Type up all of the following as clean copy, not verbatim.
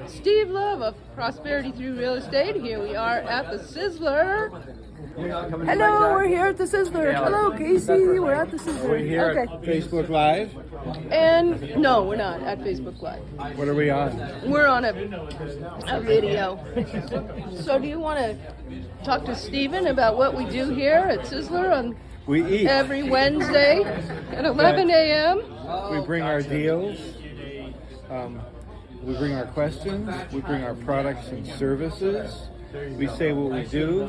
Steve Love of Prosperity Through Real Estate. Here we are at the Sizzler. Hello, we're here at the Sizzler. Hello, Casey. We're at the Sizzler. We're here at Facebook Live. And no, we're not at Facebook Live. What are we on? We're on a video. So do you want to talk to Steven about what we do here at Sizzler on We eat. every Wednesday at 11 a.m.? We bring our deals. We bring our questions. We bring our products and services. We say what we do,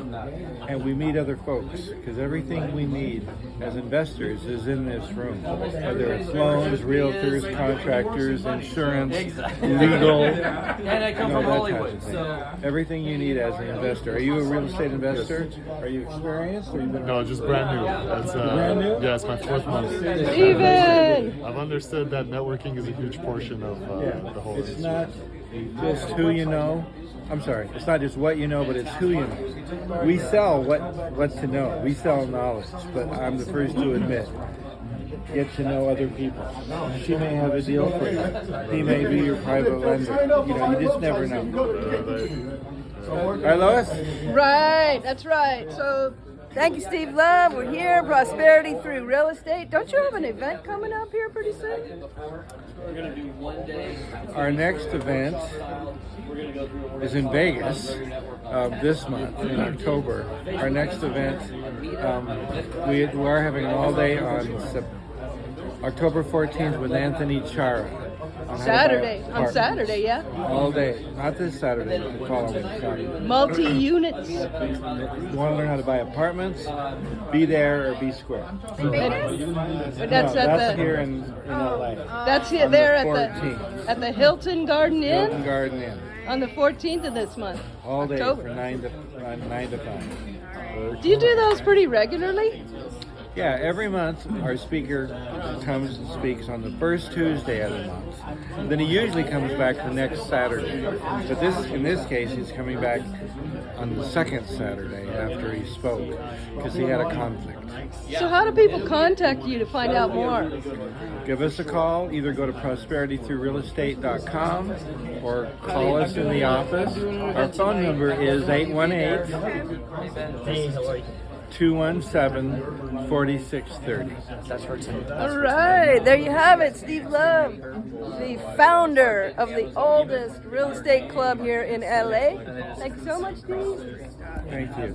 and we meet other folks, because everything we need as investors is in this room. Whether it's loans, realtors, contractors, insurance, legal, And I come from Hollywood, so everything you need as an investor. Are you a real estate investor? Are you experienced? Or you been No, just brand new. That's, brand new? Yeah, it's my 4th month. Steven! I've understood that networking is a huge portion of the whole It's industry. not just who you know. I'm sorry, it's not just what you know, but it's who you know. We sell what to know. We sell knowledge, but I'm the first to admit, get to know other people. She may have a deal for you. He may be your private lender. You know, you just never know. Right, Lois? Right, that's right. So, thank you, Steve Love. We're here, Prosperity Through Real Estate. Don't you have an event coming up here pretty soon? we're gonna do one day. Our next event is in Vegas this month, in October. Our next event, we are having an all-day on October 14th with Anthony Chara. On Saturday. how to buy On Saturday, yeah. apartments. All day. Not this Saturday, but the following Saturday. Multi-units. You want to learn how to buy apartments? Be there or be square. But that's No, at that's the here in LA. that's it on there the at 14th. the Hilton Garden Hilton Inn Garden Inn. on the 14th of this month. All day October. from 9 to 5. Do you do those pretty regularly? Yeah, every month our speaker comes and speaks on the first Tuesday of the month. Then he usually comes back the next Saturday. But in this case, he's coming back on the second Saturday after he spoke because he had a conflict. So how do people contact you to find out more? Give us a call. Either go to prosperitythroughrealestate.com or call us in the office. Our phone number is 818-217-4630. That's for tonight. All right, there you have it. Steve Love, the founder of the oldest real estate club here in LA. Thank you so much, Steve. Thank you.